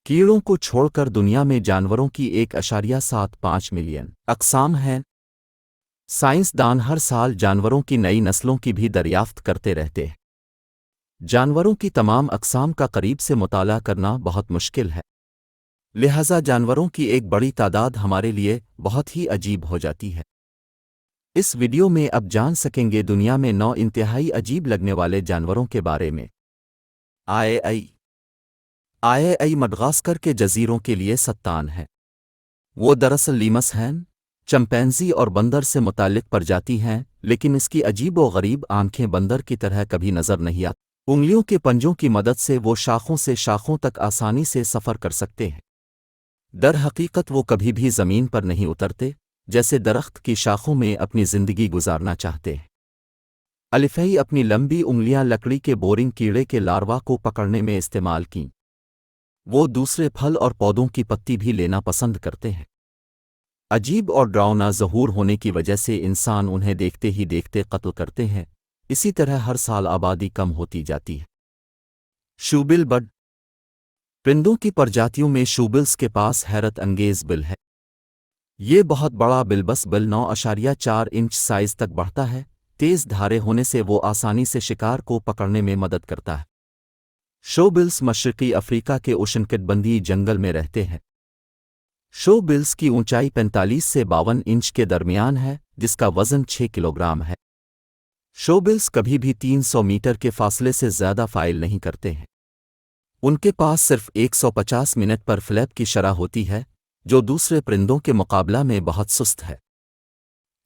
कीड़ों को छोड़कर दुनिया में जानवरों की 1.75 मिलियन अक़साम हैं। साइंसदान हर साल जानवरों की नई नस्लों की भी दरियाफ्त करते रहते हैं। जानवरों की तमाम अक़साम का करीब से मुताला करना बहुत मुश्किल है, लिहाजा जानवरों की एक बड़ी तादाद हमारे लिए बहुत ही अजीब हो जाती है। इस वीडियो में अब जान सकेंगे दुनिया में 9 इंतहाई अजीब लगने वाले जानवरों के बारे में। आई मडगास्कर के जजीरों के लिए सत्तान है। वो दरअसल लीमस हैं, चंपैंजी और बंदर से मुताल्लिक प्रजाति हैं, लेकिन इसकी अजीब व गरीब आंखें बंदर की तरह कभी नजर नहीं आती। उंगलियों के पंजों की मदद से वो शाखों से शाखों तक आसानी से सफ़र कर सकते हैं। दर हकीकत वो कभी भी ज़मीन पर नहीं उतरते, जैसे दरख्त की शाखों में अपनी ज़िंदगी गुजारना चाहते हैं। अलिफ़ई अपनी लंबी उंगलियां लकड़ी के बोरिंग कीड़े के लार्वा को पकड़ने में इस्तेमाल कीं। वो दूसरे फल और पौधों की पत्ती भी लेना पसंद करते हैं। अजीब और डरावना ज़हूर होने की वजह से इंसान उन्हें देखते ही देखते कत्ल करते हैं। इसी तरह हर साल आबादी कम होती जाती है। Shoebill bird. परिंदों की प्रजातियों में शूबिल्स के पास हैरत अंगेज़ बिल है। ये बहुत बड़ा बिलबस बिल 9.4 इंच साइज तक बढ़ता है। तेज़ धारे होने से वो आसानी से शिकार को पकड़ने में मदद करता है। शोबिल्स मशरक़ी अफ्रीका के उष्णकटिबंधीय जंगल में रहते हैं। शोबिल्स की ऊंचाई 45 से 52 इंच के दरमियान है, जिसका वज़न 6 किलोग्राम है। शोबिल्स कभी भी 300 मीटर के फासले से ज़्यादा फाइल नहीं करते हैं। उनके पास सिर्फ 150 मिनट पर फ्लैप की शरह होती है, जो दूसरे परिंदों के मुकाबला में बहुत सुस्त है।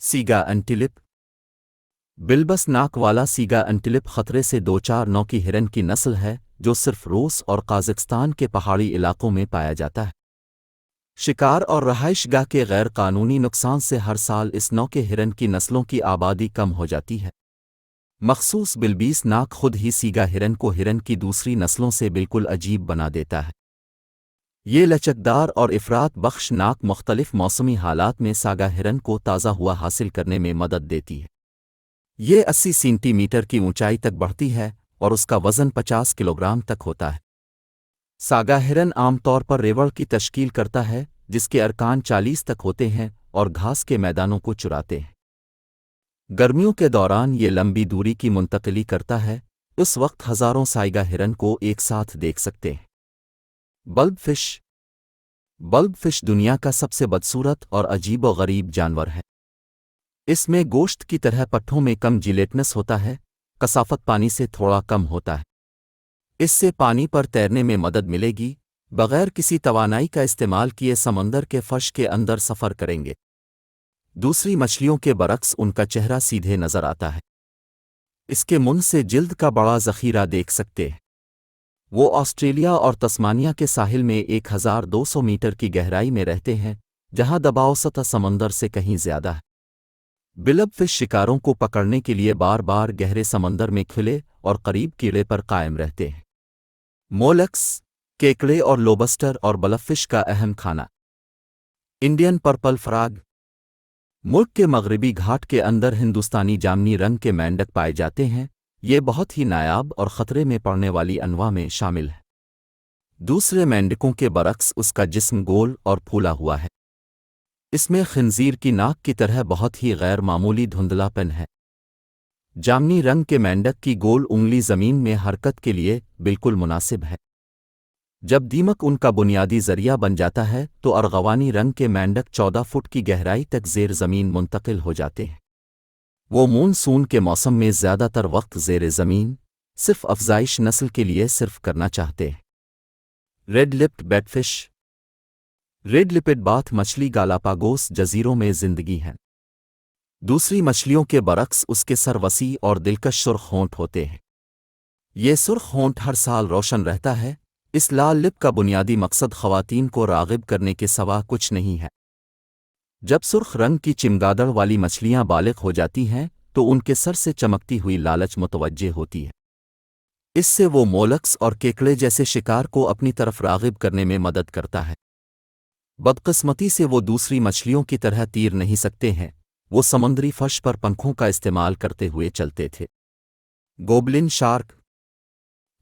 सीगा एंटीलिप। बिलबस नाक वाला सीगा एंटीलिप खतरे से 2-4 की हिरन की नस्ल है, जो सिर्फ रूस और काज़ाख्स्तान के पहाड़ी इलाकों में पाया जाता है। शिकार और रहाइशगाह के गैर कानूनी नुकसान से हर साल इस नौ के हिरन की नस्लों की आबादी कम हो जाती है। मखसूस बिलबीस नाक खुद ही सीगा हिरन को हिरन की दूसरी नस्लों से बिल्कुल अजीब बना देता है। ये लचकदार और इफ़रात बख्श नाक मुख्तलिफ मौसमी हालात में सागा हिरन को ताज़ा हुआ हासिल करने में मदद देती है। ये 80 सेंटीमीटर की ऊंचाई तक बढ़ती है और उसका वज़न 50 किलोग्राम तक होता है। सागा हिरन आमतौर पर रेवड़ की तश्कील करता है, जिसके अरकान 40 तक होते हैं और घास के मैदानों को चुराते हैं। गर्मियों के दौरान ये लंबी दूरी की मुंतकिली करता है। उस वक्त हज़ारों साइगा हिरन को एक साथ देख सकते हैं। बल्बफिश। बल्बफिश दुनिया का सबसे बदसूरत और अजीब व गरीब जानवर है। इसमें गोश्त की तरह पट्ठों में कम जिलेटनस होता है। कसाफत पानी से थोड़ा कम होता है। इससे पानी पर तैरने में मदद मिलेगी। बगैर किसी तवानाई का इस्तेमाल किए समंदर के फर्श के अंदर सफ़र करेंगे। दूसरी मछलियों के बरक्स उनका चेहरा सीधे नज़र आता है। इसके मुंह से जिल्द का बड़ा ज़ख़ीरा देख सकते हैं। वो ऑस्ट्रेलिया और तस्मानिया के साहिल में 1200 मीटर की गहराई में रहते हैं, जहां दबाव सतह समंदर से कहीं ज़्यादा है। बिलबफिश शिकारों को पकड़ने के लिए बार बार गहरे समंदर में खुले और करीब कीड़े पर कायम रहते हैं। मोलक्स, केकड़े और लोबस्टर और बलबफिश का अहम खाना। Indian purple frog. मुल्क के मगरबी घाट के अंदर हिंदुस्तानी जामनी रंग के मेंढक पाए जाते हैं। ये बहुत ही नायाब और ख़तरे में पड़ने वाली अनवा में शामिल है। दूसरे मेंढकों के बरक्स उसका जिस्म गोल और फूला हुआ है। इसमें खिंजीर की नाक की तरह बहुत ही गैर मामूली धुंधलापन है। जामनी रंग के मेंढक की गोल उंगली ज़मीन में हरकत के लिए बिल्कुल मुनासिब है। जब दीमक उनका बुनियादी ज़रिया बन जाता है तो अर्गवानी रंग के मेंढक 14 फुट की गहराई तक ज़ेर ज़मीन मुंतकिल हो जाते हैं। वो मानसून के मौसम में ज़्यादातर वक्त ज़ेर ज़मीन सिर्फ अफजाइश नस्ल के लिए सिर्फ करना चाहते हैं। Red lipped batfish. Red lipid bath मछली गालापागोस जजीरों में ज़िंदगी है। दूसरी मछलियों के बरक्स उसके सर वसी और दिलकश सुर्ख होंठ होते हैं। ये सुर्ख होंठ हर साल रोशन रहता है। इस लाल लिप का बुनियादी मकसद ख़वातीन को राग़िब करने के सिवा कुछ नहीं है। जब सुर्ख रंग की चिमगादड़ वाली मछलियां बालिग हो जाती हैं तो उनके सर से चमकती हुई लालच मुतवज्जे होती है। इससे वो मोलक्स और केकड़े जैसे शिकार को अपनी तरफ राग़िब करने में मदद करता है। बदकिस्मती से वो दूसरी मछलियों की तरह तीर नहीं सकते हैं। वो समुद्री फर्श पर पंखों का इस्तेमाल करते हुए चलते थे। Goblin shark.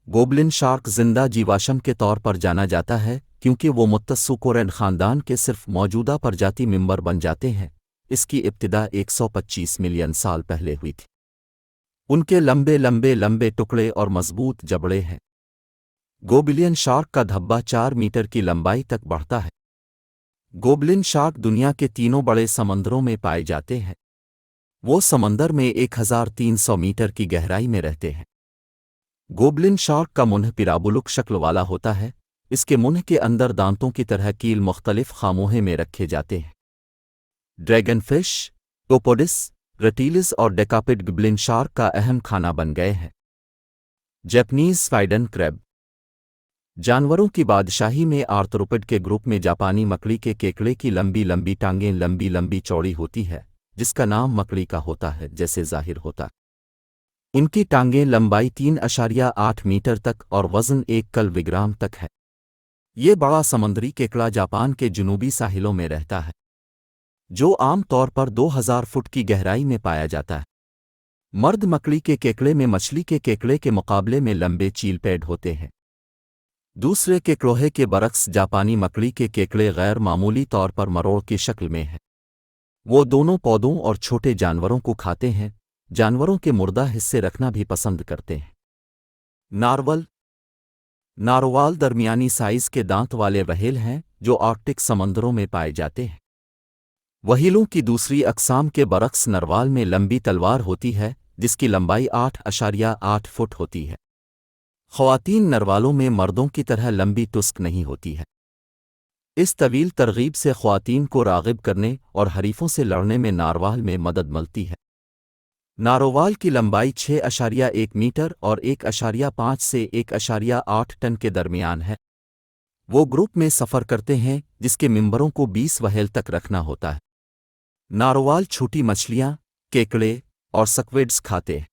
गोबलिन शार्क जिंदा जीवाश्म के तौर पर जाना जाता है, کیونکہ وہ متصوکورین خاندان کے صرف موجودہ پرجاتی ممبر بن جاتے ہیں۔ اس کی ابتدا 125 ملین سال پہلے ہوئی تھی۔ ان کے لمبے لمبے لمبے ٹکڑے اور مضبوط جبڑے ہیں۔ گوبلین شارک کا دھبا 4 میٹر کی لمبائی تک بڑھتا ہے۔ گوبلن شارک دنیا کے تینوں بڑے سمندروں میں پائے جاتے ہیں۔ وہ سمندر میں 1300 میٹر کی گہرائی میں رہتے ہیں۔ گوبلن شارک کا منہ پیرابولک شکل والا ہوتا ہے۔ اس کے منہ کے اندر دانتوں کی طرح کیل مختلف خاموہے میں رکھے جاتے ہیں۔ ڈریگن فش، ٹوپوڈس، ریٹیلز اور ڈیکاپڈ گبلن شارک کا اہم کھانا بن گئے ہیں۔ جاپنیز سپائڈر کریب جانوروں کی بادشاہی میں آرتھروپڈ کے گروپ میں جاپانی مکڑی کے کیکڑے کی لمبی لمبی ٹانگیں لمبی لمبی چوڑی ہوتی ہے، جس کا نام مکڑی کا ہوتا ہے جیسے ظاہر ہوتا ہے۔ ان کی ٹانگیں لمبائی 3.8 میٹر تک اور وزن 1 کلو گرام تک ہے۔ یہ بڑا سمندری کیکڑا جاپان کے جنوبی ساحلوں میں رہتا ہے، جو عام طور پر 2000 فٹ کی گہرائی میں پایا جاتا ہے۔ مرد مکڑی کے کیکڑے میں مچھلی کے کیکڑے کے مقابلے میں لمبے چیل پیڈ ہوتے ہیں۔ دوسرے کیکڑوہے کے برعکس جاپانی مکڑی کے کیکڑے غیر معمولی طور پر مروڑ کی شکل میں ہیں۔ وہ دونوں پودوں اور چھوٹے جانوروں کو کھاتے ہیں، جانوروں کے مردہ حصے رکھنا بھی پسند کرتے ہیں۔ ناروال درمیانی سائز کے دانت والے وہیل ہیں جو آرکٹک سمندروں میں پائے جاتے ہیں۔ وہیلوں کی دوسری اقسام کے برعکس نروال میں لمبی تلوار ہوتی ہے جس کی لمبائی 8.8 فٹ ہوتی ہے۔ خواتین نروالوں میں مردوں کی طرح لمبی ٹسک نہیں ہوتی ہے۔ اس طویل ترغیب سے خواتین کو راغب کرنے اور حریفوں سے لڑنے میں ناروال میں مدد ملتی ہے۔ ناروال کی لمبائی 6.1 میٹر اور 1.5 سے 1.8 ٹن کے درمیان ہے۔ وہ گروپ میں سفر کرتے ہیں جس کے ممبروں کو 20 وہیل تک رکھنا ہوتا ہے۔ ناروال چھوٹی مچھلیاں، کیکڑے اور سکویڈز کھاتے ہیں۔